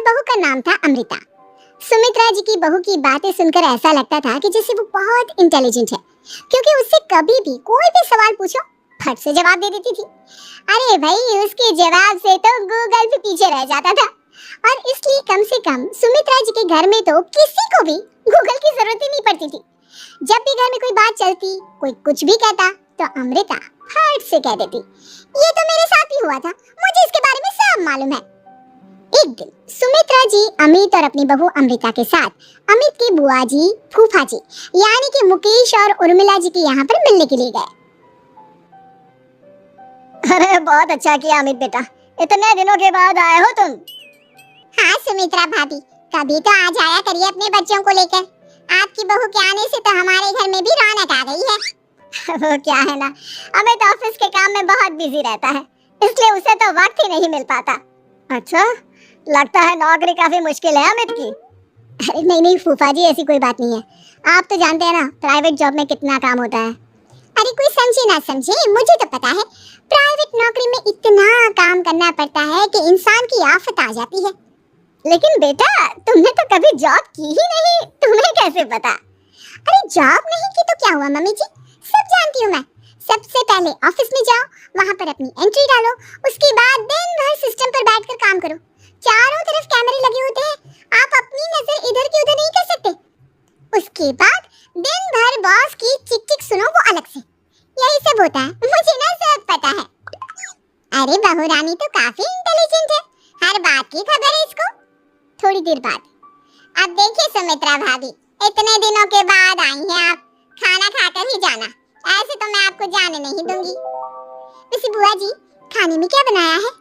और बहू का नाम था अमृता। सुमित्रा जी की बहू की बातें सुनकर ऐसा लगता था कि जैसे वो बहुत इंटेलिजेंट है, क्योंकि उससे कभी भी कोई भी सवाल पूछो फट से जवाब दे देती थी। अरे भाई, उसके जवाब से तो गूगल भी पीछे रह जाता था। और इसलिए कम से कम सुमित्रा जी के घर में तो किसी को भी गूगल की जरूरत ही नहीं पड़ती थी। जब भी घर में कोई बात चलती, कोई कुछ भी कहता, तो अमृता फट से कह देती, ये तो मेरे साथ ही हुआ था, मुझे इसके बारे में सब मालूम है। एक दिन सुमित्रा जी अमित और अपनी बहू अमृता के साथ अमित की बुआ जी, फूफा जी यानी कि मुकेश और उर्मिला जी के यहाँ पर मिलने के लिए गए। अरे बहुत अच्छा किया अमित बेटा, इतने दिनों के बाद आए हो तुम। हाँ सुमित्रा भाभी, कभी तो आ जाया करिए अपने बच्चों को लेकर। आपकी बहू के आने से तो हमारे घर में भी रौनक आ गई है। वो क्या है ना, अमित ऑफिस के काम में बहुत बिजी रहता है, इसलिए उसे तो वक्त ही नहीं मिल पाता। अच्छा, लगता है नौकरी काफी मुश्किल है अमित की। अरे नहीं नहीं फूफा जी, ऐसी कोई बात नहीं है। आप तो जानते हैं ना प्राइवेट जॉब में कितना काम होता है। अरे कोई समझे ना समझे, मुझे तो पता है प्राइवेट नौकरी में इतना काम करना पड़ता है कि इंसान की आफत आ जाती है। लेकिन बेटा, तुमने तो कभी जॉब की ही नहीं, तुम्हें कैसे पता? अरे जॉब नहीं की तो क्या हुआ मम्मी जी, सब जानती हूँ मैं। सबसे पहले ऑफिस में जाओ, वहाँ पर अपनी एंट्री डालो, उसके बाद दिन भर सिस्टम पर बैठकर काम करो। चारों तरफ कैमरे लगे होते हैं, आप अपनी नजर इधर की उधर नहीं कर सकते। उसके बाद दिन भर बॉस की चिक चिक सुनो, वो अलग से। यही सब होता है, मुझे ना सब पता है। अरे बहू रानी तो काफी इंटेलिजेंट है, हर बात की खबर है इसको। थोड़ी देर बाद, अब देखिए सुमित्रा भाभी, इतने दिनों के बाद आई हैं आप, खाना खाकर ही जाना, ऐसे तो मैं आपको जाने नहीं दूंगी। वैसे बुआ जी, खाने में क्या बनाया है?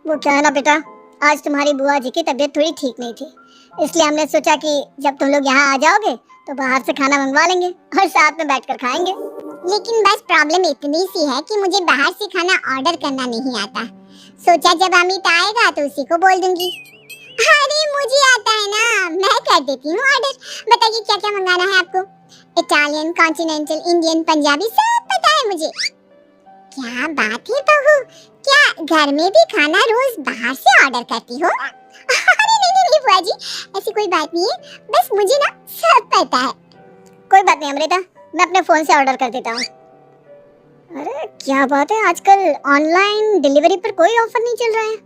वो क्या है ना बेटा, आज तुम्हारी बुआ जी की तबीयत थोड़ी ठीक नहीं थी, इसलिए हमने सोचा कि जब तुम लोग यहाँ आ जाओगे तो बाहर से खाना मंगवा लेंगे और साथ में बैठकर खाएंगे। लेकिन बस प्रॉब्लम इतनी सी है कि मुझे बाहर से खाना ऑर्डर करना नहीं आता। सोचा जब अमित आएगा तो उसी को बोल दूंगी। अरे मुझे आता है ना, मैं कर देती हूँ ऑर्डर। बताइए क्या क्या मंगाना है आपको? इटालियन, कॉन्टिनेंटल, इंडियन, पंजाबी, सब पता है मुझे। क्या बात है बहू, क्या घर में भी खाना रोज बाहर से ऑर्डर करती हो? अरे नहीं बुआ जी, ऐसी कोई बात नहीं है, बस मुझे ना सब पता है। कोई बात नहीं अमृता, मैं अपने फोन से ऑर्डर कर देता हूँ। अरे क्या बात है, आजकल ऑनलाइन डिलीवरी पर कोई ऑफर नहीं चल रहा है,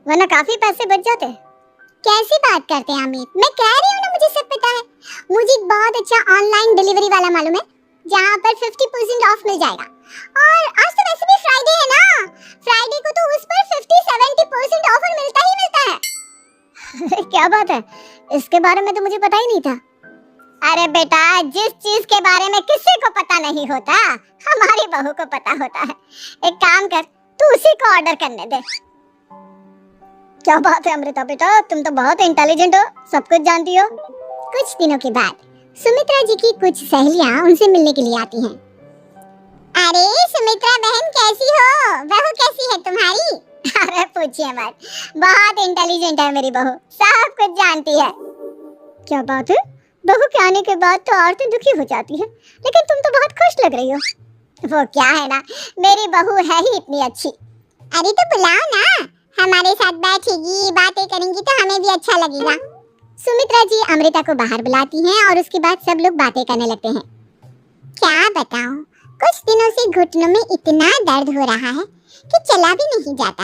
वरना काफी पैसे बच जाते हैं। कैसी बात करते हैं अमित, मैं कह रही हूँ ना मुझे सब पता है। मुझे एक बहुत अच्छा ऑनलाइन डिलीवरी वाला मालूम है, जहाँ पर 50% ऑफ मिल जाएगा। और आज तो वैसे भी फ्राइडे है ना, फ्राइडे को तो उस पर 50-70% ऑफर मिलता ही मिलता है। क्या बात है, इसके बारे में तो मुझे पता ही नहीं था। अरे बेटा, जिस चीज के बारे में किसी को पता नहीं होता, हमारी बहू को पता होता है। एक काम कर, तू उसी को ऑर्डर करने दे। क्या बात है अमृता बेटा, तुम तो बहुत इंटेलिजेंट हो, सब कुछ जानती हो। कुछ दिनों के बाद सुमित्रा जी की कुछ सहेलियां उनसे मिलने के लिए आती हैं। अरे सुमित्रा बहन कैसी हो, बहू कैसी है तुम्हारी? अरे पूछिए मत, बहुत इंटेलिजेंट है मेरी बहू, सब कुछ जानती है। क्या बात है, बहू के आने के बाद तो औरतें दुखी हो जाती है, लेकिन तुम तो बहुत खुश लग रही हो। वो क्या है ना, मेरी बहू है ही इतनी अच्छी। अरे तो बुलाओ ना, हमारे साथ बैठेगी, बातें करेंगी तो हमें भी अच्छा लगेगा। सुमित्रा जी अमृता को बाहर बुलाती हैं और उसके बाद सब लोग बातें करने लगते हैं। क्या बताऊं, कुछ दिनों से घुटनों में इतना दर्द हो रहा है कि चला भी नहीं जाता।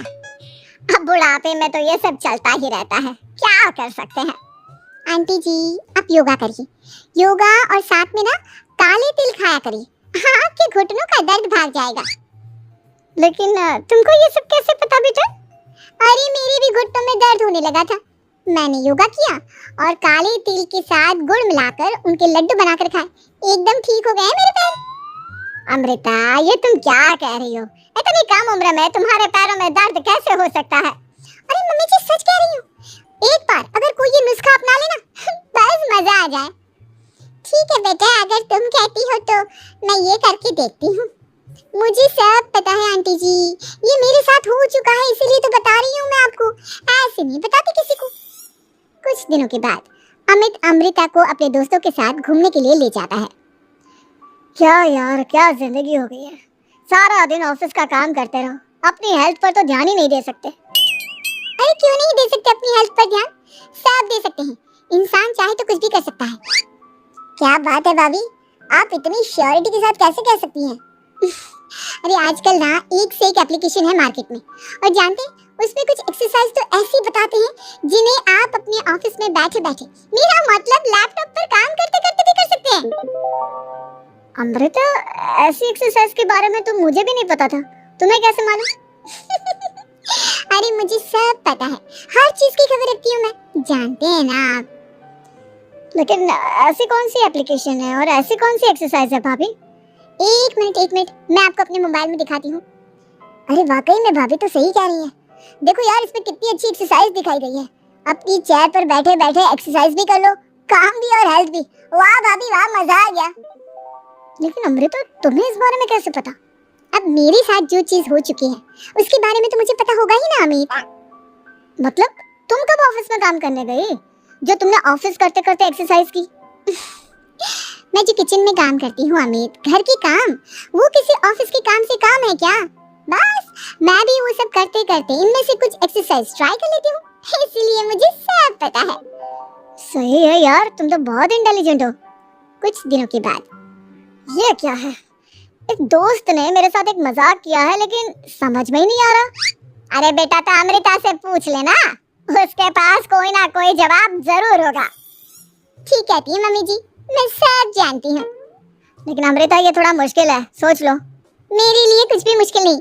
अब बुढ़ापे में तो ये सब चलता ही रहता है, क्या कर सकते हैं। आंटी जी आप योगा करिए, योगा और साथ में ना काले तिल खाया करिए, हाँ आपके घुटनों का दर्द भाग जाएगा। लेकिन तुमको ये सब कैसे पता बेटा? अरे मेरे भी घुटनों में दर्द होने लगा था, मैंने योगा किया और काले तिल के साथ गुड़ मिलाकर उनके लड्डू बनाकर खाए, एकदम ठीक हो गए मेरे पैर। अमृता ये तुम क्या कह रही हो, इतनी कम उम्र में तुम्हारे पैरों में दर्द कैसे हो सकता है? अरे मम्मी जी सच कह रही हूँ, एक बार अगर कोई ये नुस्खा अपना लेना बस मजा आ जाए। ठीक है बेटा, अगर तुम कहती हो तो मैं ये करके देखती हूँ। मुझे सब पता है आंटी जी, ये मेरे साथ हो चुका है, इसीलिए तो बता रही हूँ मैं आपको, ऐसे नहीं बताती किसी को। कुछ दिनों के बाद अमित अमृता को अपने दोस्तों के साथ घूमने के लिए ले जाता है। क्या यार, क्या जिंदगी हो गई है, सारा दिन ऑफिस का काम करते रहो, अपनी हेल्थ पर तो ध्यान ही नहीं दे सकते। अरे क्यों नहीं दे सकते अपनी हेल्थ पर ध्यान? तो कुछ भी कर सकता है। क्या बात है भाभी, आप इतनी श्योरिटी के साथ कैसे कह सकती हैं? अरे आजकल ना एक से एक एप्लीकेशन है मार्केट में, और जानते हैं उसमें कुछ एक्सरसाइज तो ऐसी बताते हैं जिन्हें आप अपने ऑफिस में बैठे बैठे, मेरा मतलब लैपटॉप पर काम करते करते भी कर सकते हैं। अमृता, ऐसी एक्सरसाइज के बारे में तो मुझे भी नहीं पता था, तुम्हें कैसे मालूम? अरे मुझे सब पता है, हर चीज की खबर रखती हूँ मैं, जानते हैं ना आप। लेकिन ऐसी कौन सी एप्लीकेशन है और ऐसी कौन सी एक्सरसाइज है भाभी? एक मिनट, मैं आपको अपने मोबाइल में दिखाती हूँ। अरे वाकई में भाभी तो सही कह रही है। देखो यार, इसमें कितनी अच्छी एक्सरसाइज दिखाई गई है। अपनी चेयर पर बैठे बैठे एक्सरसाइज भी कर लो, काम भी और हेल्थ भी। वाह भाभी वाह, मजा आ गया। लेकिन अमृता, तुम्हें इस बारे में कैसे पता? अब मेरे साथ जो चीज हो चुकी है उसके बारे में तो मुझे पता होगा ही ना अमित। मतलब तुम कब ऑफिस में काम करने गई जो तुमने ऑफिस करते करते एक्सरसाइज की? मैं जो किचन में काम करती हूँ अमित, घर के काम, वो किसी ऑफिस के काम से काम है क्या? बस मैं भी वो सब करते करते इनमें से कुछ एक्सरसाइज ट्राई कर लेती हूँ, इसलिए मुझे सब पता है। सही है यार, तुम तो बहुत इंटेलिजेंट हो। कुछ दिनों के बाद ये क्या है? एक दोस्त ने मेरे साथ एक मजाक किया है, लेकिन समझ में ही नहीं आ रहा। अरे बेटा, तो अमृता से पूछ लेना, उसके पास कोई ना कोई जवाब जरूर होगा। ठीक कहती है मम्मी जी, मैं सब जानती हूँ। लेकिन अमृता, ये थोड़ा मुश्किल है, सोच लो। मेरे लिए कुछ भी मुश्किल नहीं,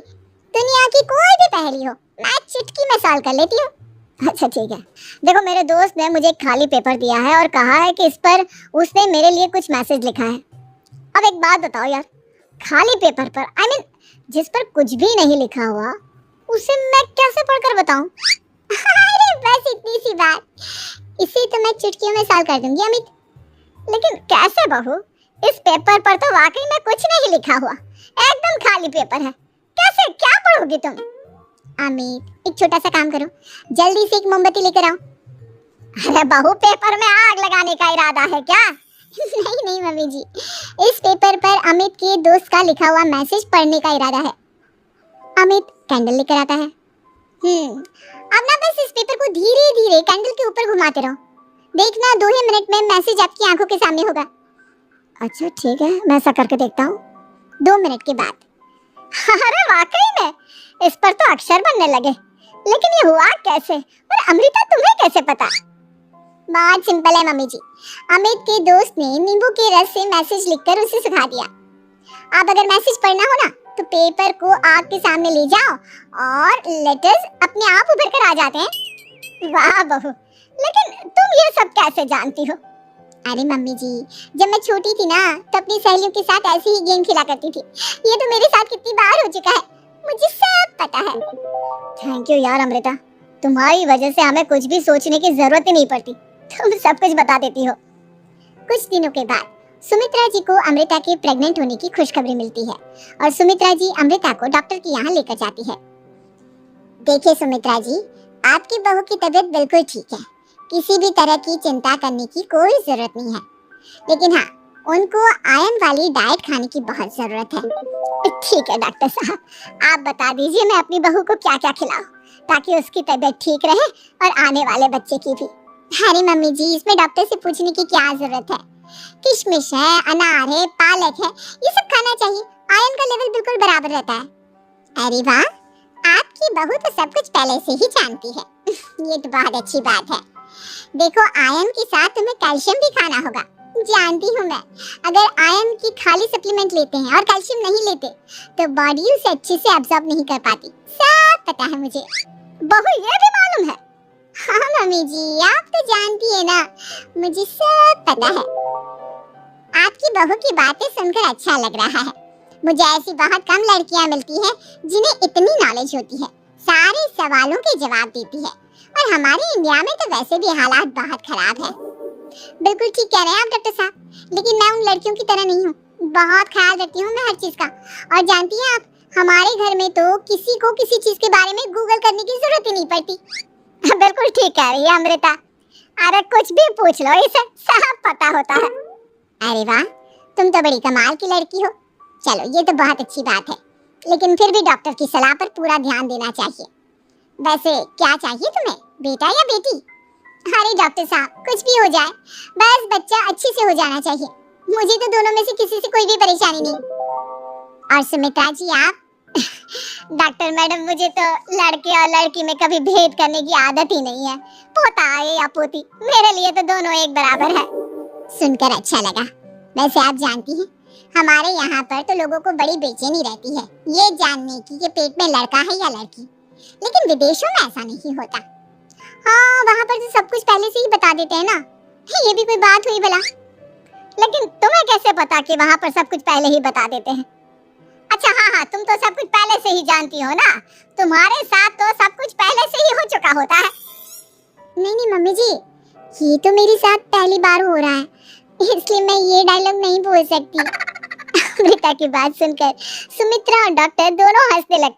दुनिया की कोई भी पहेली हो मैं चुटकी में सॉल्व कर लेती हूँ। अच्छा ठीक है, देखो मेरे दोस्त ने मुझे एक खाली पेपर दिया है और कहा है कि इस पर उसने मेरे लिए कुछ मैसेज लिखा है। अब एक बात बताओ यार, खाली पेपर पर, आई मीन जिस पर कुछ भी नहीं लिखा हुआ, उसे मैं कैसे पढ़कर बताऊं? अरे बस इतनी सी बात, इसे तो मैं चुटकियों में सॉल्व कर दूंगी अमित। लेकिन कैसे बहू? इस पेपर पर तो वाकई में कुछ नहीं लिखा हुआ, एकदम खाली पेपर है, कैसे क्या पढ़ोगी तुम? अमित, एक छोटा सा काम करो, जल्दी से एक मोमबत्ती लेकर आओ। अरे बहू, पेपर में आग लगाने का इरादा है क्या? नहीं मम्मी जी, इस पेपर पर अमित के दोस्त का लिखा हुआ मैसेज पढ़ने का इरादा है। अमित कैंडल लेकर आता है। अब ना बस इस पेपर को धीरे धीरे कैंडल के ऊपर घुमाते रहो, देखना 2 ही मिनट में मैसेज आपकी आंखों के सामने होगा। अच्छा ठीक है, मैं ऐसा करके देखता हूँ। 2 मिनट के बाद। अरे वाकई में इस पर तो अक्षर बनने लगे, लेकिन ये हुआ कैसे? और अमृता, तुम्हें कैसे पता? बहुत सिंपल है मम्मी जी, अमित के दोस्त ने नींबू के रस से मैसेज लिखकर उसे सिखा दिया। अब अगर मैसेज पढ़ना हो ना तो पेपर को आग के सामने ले जाओ और लेटर्स अपने आप उभर कर आ जाते हैं। वाह बहू, लेकिन तुम ये सब कैसे जानती हो? अरे मम्मी जी, जब मैं छोटी थी ना तो अपनी सहेलियों के साथ ऐसे ही गेम खेला करती थी। ये तो मेरे साथ कितनी बार हो चुका है, मुझे सब पता है। थैंक यू यार अमृता, तुम्हारी वजह से हमें कुछ भी सोचने की जरूरत ही नहीं पड़ती, तुम सब कुछ बता देती हो। कुछ दिनों के बाद सुमित्रा जी को अमृता के प्रेग्नेंट होने की खुशखबरी मिलती है और सुमित्रा जी अमृता को डॉक्टर के यहाँ लेकर जाती है। देखिए सुमित्रा जी, आपकी बहू की तबीयत बिल्कुल ठीक है, किसी भी तरह की चिंता करने की कोई जरूरत नहीं है, लेकिन हाँ, उनको आयरन वाली डाइट खाने की बहुत जरूरत है। ठीक है डॉक्टर साहब, आप बता दीजिए मैं अपनी बहू को क्या क्या खिलाऊं ताकि उसकी तबीयत ठीक रहे और आने वाले बच्चे की भी। अरे मम्मी जी, इसमें डॉक्टर से पूछने की क्या जरूरत है, किशमिश है, अनार है, पालक है, ये सब खाना चाहिए, आयरन का लेवल बिल्कुल बराबर रहता है। अरे वाह, आपकी बहू तो सब कुछ पहले से ही जानती है। ये तो बहुत अच्छी बात है। देखो, आयरन के साथ तुम्हें कैल्शियम भी खाना होगा, जानती हूँ मैं। अगर आयरन की खाली सप्लीमेंट लेते हैं और कैल्शियम नहीं लेते तो बॉडी उसे अच्छे से एब्जॉर्ब नहीं कर पाती, सब पता है मुझे। बहू ये भी मालूम है? हाँ मम्मी जी, आप तो जानती है ना, मुझे सब पता है। आपकी बहू की बातें सुनकर अच्छा लग रहा है। मुझे ऐसी बहुत कम लड़कियां मिलती हैं जिन्हें इतनी नॉलेज होती है, सारे सवालों के जवाब देती है, और हमारे इंडिया में तो वैसे भी हालात बहुत खराब है। बिल्कुल ठीक कह रहे हैं आप डॉक्टर साहब, लेकिन मैं उन लड़कियों की तरह नहीं हूँ, बहुत ख्याल रखती हूँ मैं हर चीज का। और जानती हैं आप, हमारे घर में तो किसी को किसी चीज के बारे में गूगल करने की जरूरत ही नहीं पड़ती। बिल्कुल ठीक कह रही है अमृता, अरे कुछ भी पूछ लो, इसे सब पता होता है। अरे वाह, तुम तो बड़ी कमाल की लड़की हो। चलो ये तो बहुत अच्छी बात है, लेकिन फिर भी डॉक्टर की सलाह पर पूरा ध्यान देना चाहिए। वैसे क्या चाहिए तुम्हें, बेटा या बेटी? अरे डॉक्टर साहब, कुछ भी हो जाए, बस बच्चा अच्छे से हो जाना चाहिए। मुझे तो दोनों में से किसी से कोई भी परेशानी नहीं। और सुमित्रा जी आप डॉक्टर मैडम, मुझे तो लड़के और लड़की में कभी भेद करने की आदत ही नहीं है। पोता आए या पोती, मेरे लिए तो दोनों एक बराबर है। सुनकर अच्छा लगा। वैसे आप जानती हैं, हमारे यहाँ पर तो लोगों को बड़ी बेचैनी रहती है ये जानने की कि पेट में लड़का है या लड़की, लेकिन विदेशों में ऐसा नहीं होता। हाँ, वहाँ पर तो सब कुछ पहले से ही बता देते हैं ना। ये भी कोई बात हुई भला? लेकिन तुम्हें कैसे पता कि वहाँ पर सब कुछ पहले ही बता देते हैं? अच्छा हाँ, तुम तो सब कुछ पहले से ही जानती हो ना। तुम्हारे साथ तो सब कुछ पहले से ही हो चुका होता है। नहीं मम्मी जी, ये तो मेरे साथ पहली बार हो रहा है, इसलिए मैं ये डायलॉग नहीं बोल सकती। अमृता की बात सुनकर सुमित्रा और डॉक्टर दोनों हंसने लगते।